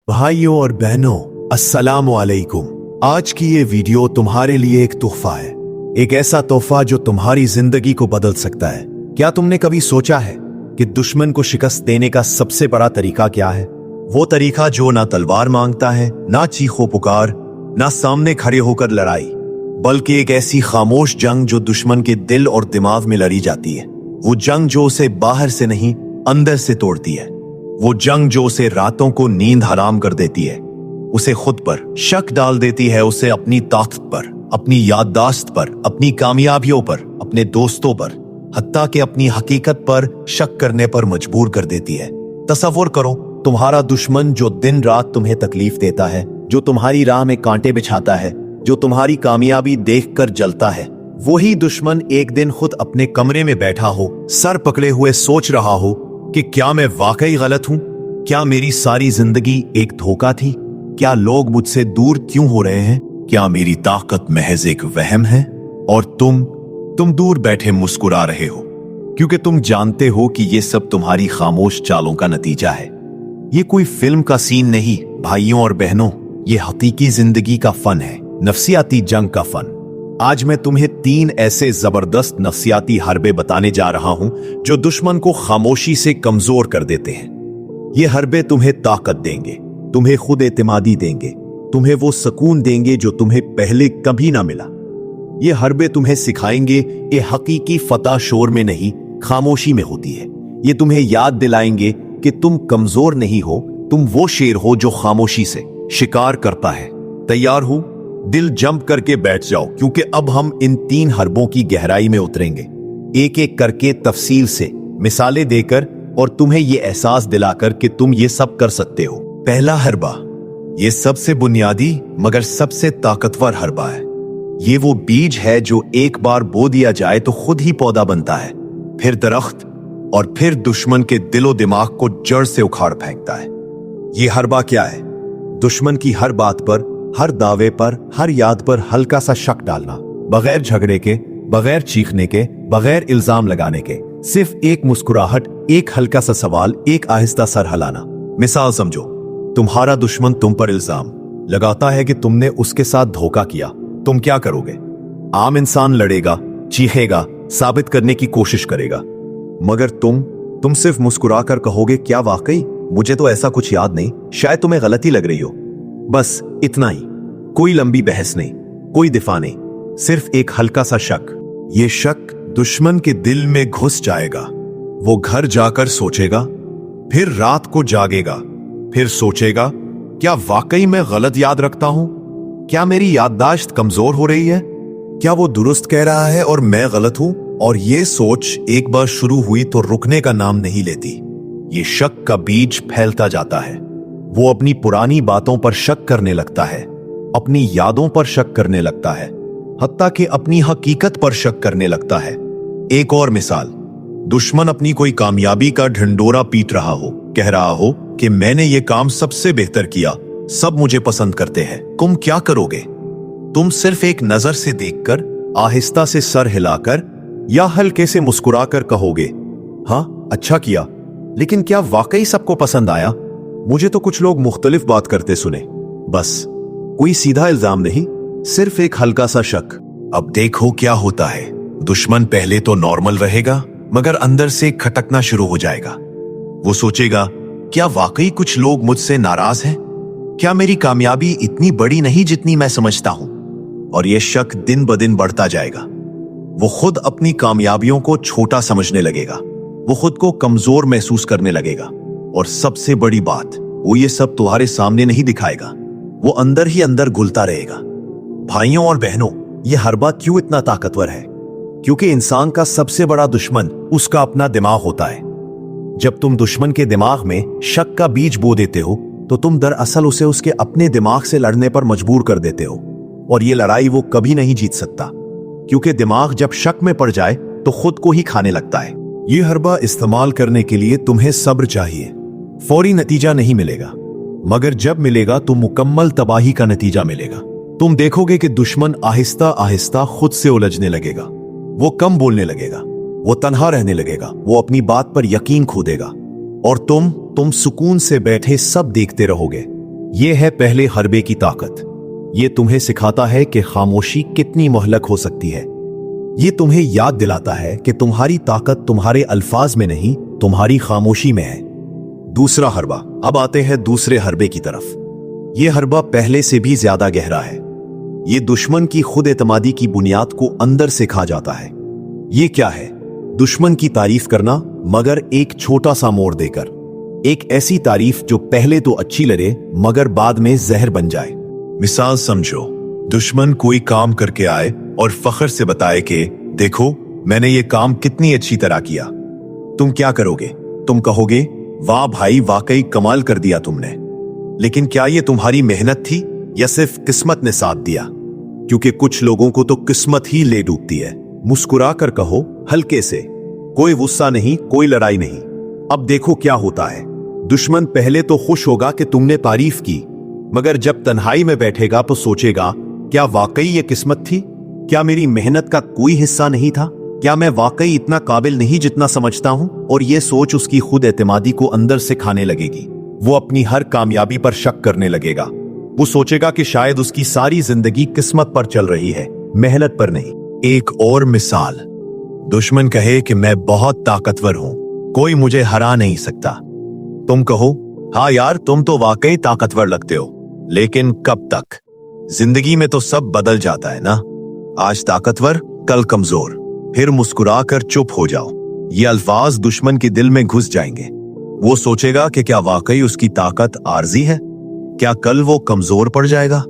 भाइयों और बहनों, अस्सलाम वालेकुम। आज की ये वीडियो तुम्हारे लिए एक तोहफा है, एक ऐसा तोहफा जो तुम्हारी जिंदगी को बदल सकता है। क्या तुमने कभी सोचा है कि दुश्मन को शिकस्त देने का सबसे बड़ा तरीका क्या है? वो तरीका जो ना तलवार मांगता है, ना चीखो पुकार, ना सामने खड़े होकर लड़ाई, बल्कि एक ऐसी खामोश जंग जो दुश्मन के दिल और दिमाग में लड़ी जाती है। वो जंग जो उसे बाहर से नहीं अंदर से तोड़ती है। वो जंग जो उसे रातों को नींद हराम कर देती है, उसे खुद पर शक डाल देती है, उसे अपनी ताकत पर, अपनी याददाश्त पर, अपनी कामयाबियों पर, अपने दोस्तों पर, हत्ता कि अपनी हकीकत पर शक करने पर मजबूर कर देती है। तसव्वुर करो, तुम्हारा दुश्मन जो दिन रात तुम्हें तकलीफ देता है, जो तुम्हारी राह में कांटे बिछाता है, जो तुम्हारी कामयाबी देखकर जलता है, वही दुश्मन एक दिन खुद अपने कमरे में बैठा हो, सर पकड़े हुए सोच रहा हो कि क्या मैं वाकई गलत हूं? क्या मेरी सारी जिंदगी एक धोखा थी? क्या लोग मुझसे दूर क्यों हो रहे हैं? क्या मेरी ताकत महज एक वहम है? और तुम दूर बैठे मुस्कुरा रहे हो, क्योंकि तुम जानते हो कि ये सब तुम्हारी खामोश चालों का नतीजा है। ये कोई फिल्म का सीन नहीं भाइयों और बहनों, ये हकीकी जिंदगी का फन है, नफ्सियाती जंग का फन। आज मैं तुम्हें 3 ऐसे जबरदस्त नफ्सियाती हरबे बताने जा रहा हूं जो दुश्मन को खामोशी से कमजोर कर देते हैं। ये हरबे तुम्हें ताकत देंगे, तुम्हें खुद एतमादी देंगे, तुम्हें वो सुकून देंगे जो तुम्हें पहले कभी ना मिला। ये हरबे तुम्हें सिखाएंगे कि हकीकी फतह शोर में नहीं, खामोशी में होती है। ये तुम्हें याद दिलाएंगे कि तुम कमजोर नहीं हो, तुम वो शेर हो जो खामोशी से शिकार करता है। तैयार हो? दिल जंप करके बैठ जाओ, क्योंकि अब हम इन 3 हरबों की गहराई में उतरेंगे, एक एक करके तफसील से, मिसालें देकर और तुम्हें यह एहसास दिलाकर कि तुम ये सब कर सकते हो। पहला हरबा, ये सबसे बुनियादी मगर सबसे ताकतवर हरबा है। ये वो बीज है जो एक बार बो दिया जाए तो खुद ही पौधा बनता है, फिर दरख्त, और फिर दुश्मन के दिलो दिमाग को जड़ से उखाड़ फेंकता है। ये हरबा क्या है? दुश्मन की हर बात पर, हर दावे पर, हर याद पर हल्का सा शक डालना, बगैर झगड़े के, बगैर चीखने के, बगैर इल्जाम लगाने के, सिर्फ एक मुस्कुराहट, एक हल्का सा सवाल, एक आहिस्ता सर हिलाना। मिसाल समझो, तुम्हारा दुश्मन तुम पर इल्जाम लगाता है कि तुमने उसके साथ धोखा किया। तुम क्या करोगे? आम इंसान लड़ेगा, चीखेगा, साबित करने की कोशिश करेगा, मगर तुम सिर्फ मुस्कुराकर कहोगे, क्या वाकई? मुझे तो ऐसा कुछ याद नहीं, शायद तुम्हें गलती लग रही हो। बस इतना ही, कोई लंबी बहस नहीं, कोई दिफा नहीं, सिर्फ एक हल्का सा शक। ये शक दुश्मन के दिल में घुस जाएगा। वो घर जाकर सोचेगा, फिर रात को जागेगा, फिर सोचेगा, क्या वाकई मैं गलत याद रखता हूं? क्या मेरी याददाश्त कमजोर हो रही है? क्या वो दुरुस्त कह रहा है और मैं गलत हूं? और ये सोच एक बार शुरू हुई तो रुकने का नाम नहीं लेती। ये शक का बीज फैलता जाता है। वो अपनी पुरानी बातों पर शक करने लगता है, अपनी यादों पर शक करने लगता है, हत्ता कि अपनी हकीकत पर शक करने लगता है। एक और मिसाल, दुश्मन अपनी कोई कामयाबी का ढिंडोरा पीट रहा हो, कह रहा हो कि मैंने ये काम सबसे बेहतर किया, सब मुझे पसंद करते हैं। तुम क्या करोगे? तुम सिर्फ एक नजर से देखकर, आहिस्ता से सर हिलाकर या हल्के से मुस्कुराकर कहोगे, हाँ अच्छा किया, लेकिन क्या वाकई सबको पसंद आया? मुझे तो कुछ लोग मुख्तलिफ बात करते सुने। बस कोई सीधा इल्जाम नहीं, सिर्फ एक हल्का सा शक। अब देखो क्या होता है। दुश्मन पहले तो नॉर्मल रहेगा, मगर अंदर से खटकना शुरू हो जाएगा। वो सोचेगा, क्या वाकई कुछ लोग मुझसे नाराज हैं? क्या मेरी कामयाबी इतनी बड़ी नहीं जितनी मैं समझता हूं? और यह शक दिन ब दिन बढ़ता जाएगा। वो खुद अपनी कामयाबियों को छोटा समझने लगेगा, वो खुद को कमजोर महसूस करने लगेगा, और सबसे बड़ी बात, वो ये सब तुम्हारे सामने नहीं दिखाएगा, वो अंदर ही अंदर घुलता रहेगा। भाइयों और बहनों, ये हरबा क्यों इतना ताकतवर है? क्योंकि इंसान का सबसे बड़ा दुश्मन उसका अपना दिमाग होता है। जब तुम दुश्मन के दिमाग में शक का बीज बो देते हो, तो तुम दरअसल उसे उसके अपने दिमाग से लड़ने पर मजबूर कर देते हो, और ये लड़ाई वो कभी नहीं जीत सकता, क्योंकि दिमाग जब शक में पड़ जाए तो खुद को ही खाने लगता है। ये हरबा इस्तेमाल करने के लिए तुम्हें सब्र चाहिए। फौरी नतीजा नहीं मिलेगा, मगर जब मिलेगा तो मुकम्मल तबाही का नतीजा मिलेगा। तुम देखोगे कि दुश्मन आहिस्ता आहिस्ता खुद से उलझने लगेगा, वो कम बोलने लगेगा, वो तन्हा रहने लगेगा, वो अपनी बात पर यकीन खो देगा, और तुम सुकून से बैठे सब देखते रहोगे। ये है पहले हरबे की ताकत। ये तुम्हें सिखाता है कि खामोशी कितनी मोहलक हो सकती है। ये तुम्हें याद दिलाता है कि तुम्हारी ताकत तुम्हारे अल्फाज में नहीं, तुम्हारी खामोशी में है। दूसरा हरबा। अब आते हैं दूसरे हरबे की तरफ। यह हरबा पहले से भी ज्यादा गहरा है। ये दुश्मन की खुद एतमादी की बुनियाद को अंदर से खा जाता है। ये क्या है? दुश्मन की तारीफ करना, मगर एक छोटा सा मोड़ देकर। एक ऐसी तारीफ जो पहले तो अच्छी लगे मगर बाद में जहर बन जाए। मिसाल समझो, दुश्मन कोई काम करके आए और फख्र से बताए कि देखो मैंने ये काम कितनी अच्छी तरह किया। तुम क्या करोगे? तुम कहोगे वाह भाई, वाकई कमाल कर दिया तुमने। लेकिन क्या ये तुम्हारी मेहनत थी या सिर्फ किस्मत ने साथ दिया? क्योंकि कुछ लोगों को तो किस्मत ही ले डूबती है। मुस्कुरा कर कहो, हल्के से, कोई गुस्सा नहीं, कोई लड़ाई नहीं। अब देखो क्या होता है। दुश्मन पहले तो खुश होगा कि तुमने तारीफ की, मगर जब तन्हाई में बैठेगा तो सोचेगा क्या वाकई ये किस्मत थी? क्या मेरी मेहनत का कोई हिस्सा नहीं था? क्या मैं वाकई इतना काबिल नहीं जितना समझता हूं? और ये सोच उसकी खुद एतमादी को अंदर से खाने लगेगी। वो अपनी हर कामयाबी पर शक करने लगेगा। वो सोचेगा कि शायद उसकी सारी जिंदगी किस्मत पर चल रही है, मेहनत पर नहीं। एक और मिसाल, दुश्मन कहे कि मैं बहुत ताकतवर हूं, कोई मुझे हरा नहीं सकता। तुम कहो हाँ यार, तुम तो वाकई ताकतवर लगते हो, लेकिन कब तक? जिंदगी में तो सब बदल जाता है ना। आज ताकतवर, कल कमजोर, फिर मुस्कुरा कर चुप हो जाओ। ये अल्फाज दुश्मन के दिल में घुस जाएंगे। वो सोचेगा कि क्या वाकई उसकी ताकत आर्जी है? क्या कल वो कमजोर पड़ जाएगा?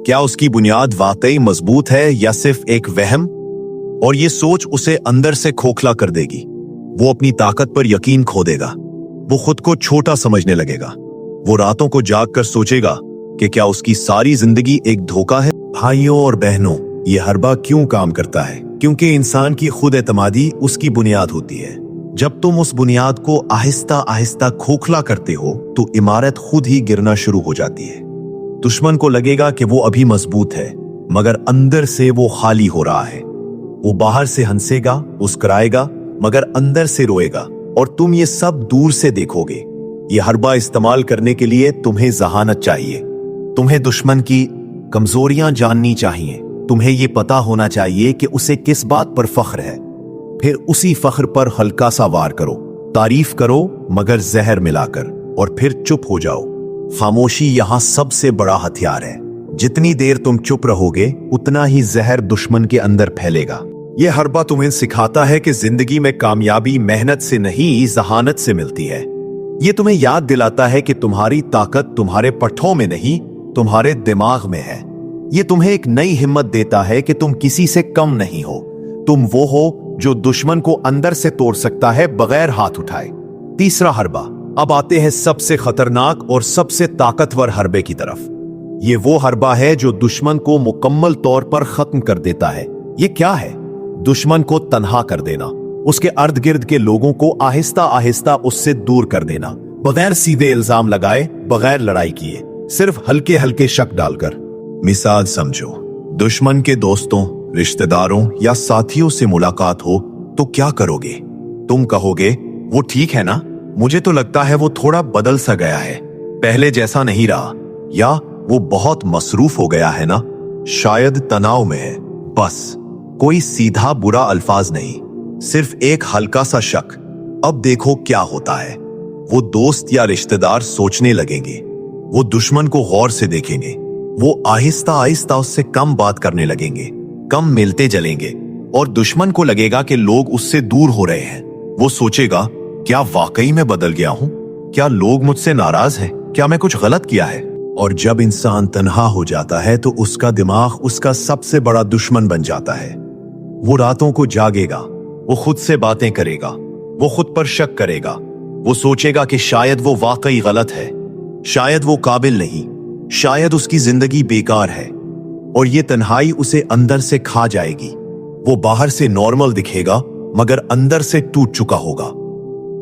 क्या उसकी बुनियाद वाकई मजबूत है या सिर्फ एक वहम? और ये सोच उसे अंदर से खोखला कर देगी। वो अपनी ताकत पर यकीन खो देगा। वो खुद को छोटा समझने लगेगा। वो रातों को जाग कर सोचेगा कि क्या उसकी सारी जिंदगी एक धोखा है। भाइयों और बहनों, ये हरबा क्यों काम करता है? क्योंकि इंसान की खुद एतमादी उसकी बुनियाद होती है। जब तुम उस बुनियाद को आहिस्ता आहिस्ता खोखला करते हो तो इमारत खुद ही गिरना शुरू हो जाती है। दुश्मन को लगेगा कि वो अभी मजबूत है, मगर अंदर से वो खाली हो रहा है। वो बाहर से हंसेगा, मुस्कुराएगा, मगर अंदर से रोएगा, और तुम ये सब दूर से देखोगे। ये हरबा इस्तेमाल करने के लिए तुम्हें जहानत चाहिए। तुम्हें दुश्मन की कमजोरियां जाननी चाहिए। तुम्हें ये पता होना चाहिए कि उसे किस बात पर फख्र है। फिर उसी फख्र पर हल्का सा वार करो। तारीफ करो मगर जहर मिलाकर, और फिर चुप हो जाओ। खामोशी यहां सबसे बड़ा हथियार है। जितनी देर तुम चुप रहोगे उतना ही जहर दुश्मन के अंदर फैलेगा। यह हरबा तुम्हें सिखाता है कि जिंदगी में कामयाबी मेहनत से नहीं, जहानत से मिलती है। यह तुम्हें याद दिलाता है कि तुम्हारी ताकत तुम्हारे पट्ठों में नहीं, तुम्हारे दिमाग में है। यह तुम्हें एक नई हिम्मत देता है कि तुम किसी से कम नहीं हो। तुम वो हो जो दुश्मन को अंदर से तोड़ सकता है बगैर हाथ उठाए। तीसरा हरबा। अब आते हैं सबसे खतरनाक और सबसे ताकतवर हरबे की तरफ। यह वो हरबा है जो दुश्मन को मुकम्मल तौर पर खत्म कर देता है। यह क्या है? दुश्मन को तन्हा कर देना, उसके अर्द गिर्द के लोगों को आहिस्ता आहिस्ता उससे दूर कर देना, बगैर सीधे इल्जाम लगाए, बगैर लड़ाई किए, सिर्फ हल्के हल्के शक डालकर। मिसाल समझो, दुश्मन के दोस्तों, रिश्तेदारों या साथियों से मुलाकात हो तो क्या करोगे? तुम कहोगे वो ठीक है ना, मुझे तो लगता है वो थोड़ा बदल सा गया है, पहले जैसा नहीं रहा, या वो बहुत मसरूफ हो गया है ना, शायद तनाव में है। बस कोई सीधा बुरा अल्फाज नहीं, सिर्फ एक हल्का सा शक। अब देखो क्या होता है। वो दोस्त या रिश्तेदार सोचने लगेंगे, वो दुश्मन को गौर से देखेंगे, वो आहिस्ता आहिस्ता उससे कम बात करने लगेंगे, कम मिलते जलेंगे, और दुश्मन को लगेगा कि लोग उससे दूर हो रहे हैं। वो सोचेगा क्या वाकई में बदल गया हूं? क्या लोग मुझसे नाराज हैं? क्या मैं कुछ गलत किया है? और जब इंसान तन्हा हो जाता है तो उसका दिमाग उसका सबसे बड़ा दुश्मन बन जाता है। वो रातों को जागेगा, वो खुद से बातें करेगा, वो खुद पर शक करेगा, वो सोचेगा कि शायद वो वाकई गलत है, शायद वो काबिल नहीं, शायद उसकी जिंदगी बेकार है। और ये तन्हाई उसे अंदर से खा जाएगी। वो बाहर से नॉर्मल दिखेगा मगर अंदर से टूट चुका होगा।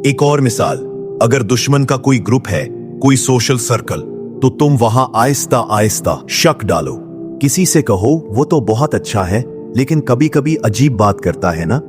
एक और मिसाल, अगर दुश्मन का कोई ग्रुप है, कोई सोशल सर्कल, तो तुम वहां आहिस्ता आहिस्ता शक डालो। किसी से कहो वो तो बहुत अच्छा है लेकिन कभी कभी अजीब बात करता है ना,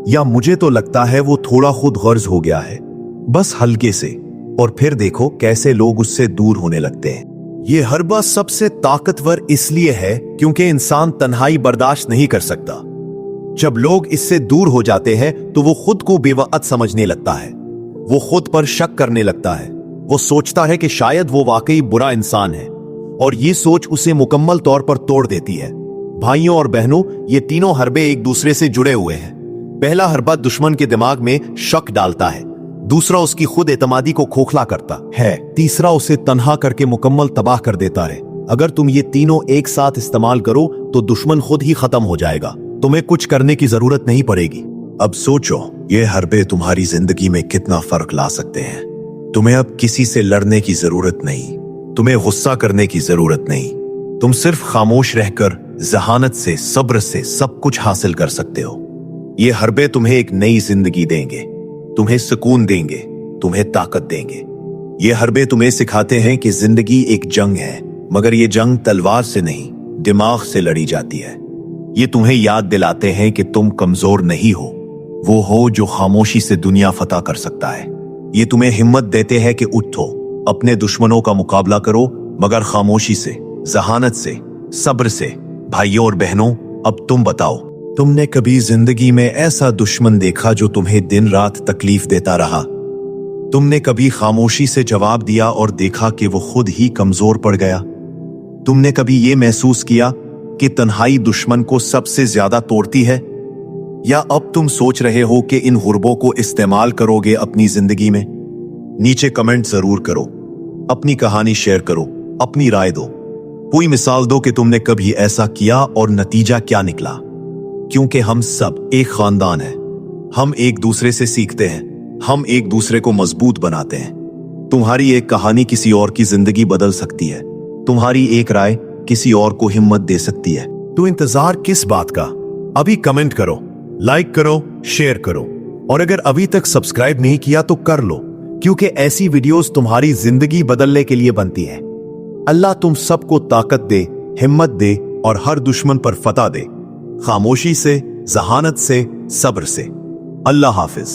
या मुझे तो लगता है वो थोड़ा खुद गर्ज हो गया है, बस हल्के से। और फिर देखो कैसे लोग उससे दूर होने लगते हैं। ये हर्बा सबसे ताकतवर इसलिए है क्योंकि इंसान तन्हाई बर्दाश्त नहीं कर सकता। जब लोग इससे दूर हो जाते हैं तो वो खुद को बेवकूफ समझने लगता है, वो खुद पर शक करने लगता है, वो सोचता है कि शायद वो वाकई बुरा इंसान है, और ये सोच उसे मुकम्मल तौर पर तोड़ देती है। भाइयों और बहनों, ये तीनों हरबे एक दूसरे से जुड़े हुए हैं। पहला हरबा दुश्मन के दिमाग में शक डालता है, दूसरा उसकी खुद एतमादी को खोखला करता है, तीसरा उसे तन्हा करके मुकम्मल तबाह कर देता है। अगर तुम ये तीनों एक साथ इस्तेमाल करो तो दुश्मन खुद ही खत्म हो जाएगा, तुम्हें कुछ करने की जरूरत नहीं पड़ेगी। अब सोचो, ये हरबे तुम्हारी जिंदगी में कितना फर्क ला सकते हैं। तुम्हें अब किसी से लड़ने की जरूरत नहीं, तुम्हें गुस्सा करने की जरूरत नहीं, तुम सिर्फ खामोश रहकर जहानत से, सब्र से सब कुछ हासिल कर सकते हो। ये हरबे तुम्हें एक नई जिंदगी देंगे, तुम्हें सुकून देंगे, तुम्हें ताकत देंगे। ये हरबे तुम्हें सिखाते हैं कि जिंदगी एक जंग है, मगर ये जंग तलवार से नहीं, दिमाग से लड़ी जाती है। ये तुम्हें याद दिलाते हैं कि तुम कमजोर नहीं हो, वो हो जो खामोशी से दुनिया फतह कर सकता है। ये तुम्हें हिम्मत देते हैं कि उठो, अपने दुश्मनों का मुकाबला करो, मगर खामोशी से, जहानत से, सब्र से। भाइयों और बहनों, अब तुम बताओ, तुमने कभी जिंदगी में ऐसा दुश्मन देखा जो तुम्हें दिन रात तकलीफ देता रहा? तुमने कभी खामोशी से जवाब दिया और देखा कि वो खुद ही कमजोर पड़ गया? तुमने कभी ये महसूस किया कि तन्हाई दुश्मन को सबसे ज्यादा तोड़ती है? या अब तुम सोच रहे हो कि इन हुर्बों को इस्तेमाल करोगे अपनी जिंदगी में? नीचे कमेंट जरूर करो, अपनी कहानी शेयर करो, अपनी राय दो, कोई मिसाल दो कि तुमने कभी ऐसा किया और नतीजा क्या निकला। क्योंकि हम सब एक खानदान है, हम एक दूसरे से सीखते हैं, हम एक दूसरे को मजबूत बनाते हैं। तुम्हारी एक कहानी किसी और की जिंदगी बदल सकती है, तुम्हारी एक राय किसी और को हिम्मत दे सकती है। तो इंतजार किस बात का? अभी कमेंट करो, लाइक करो, शेयर करो, और अगर अभी तक सब्सक्राइब नहीं किया तो कर लो, क्योंकि ऐसी वीडियोस तुम्हारी जिंदगी बदलने के लिए बनती है। अल्लाह तुम सबको ताकत दे, हिम्मत दे और हर दुश्मन पर फतह दे, खामोशी से, जहानत से, सब्र से। अल्लाह हाफिज।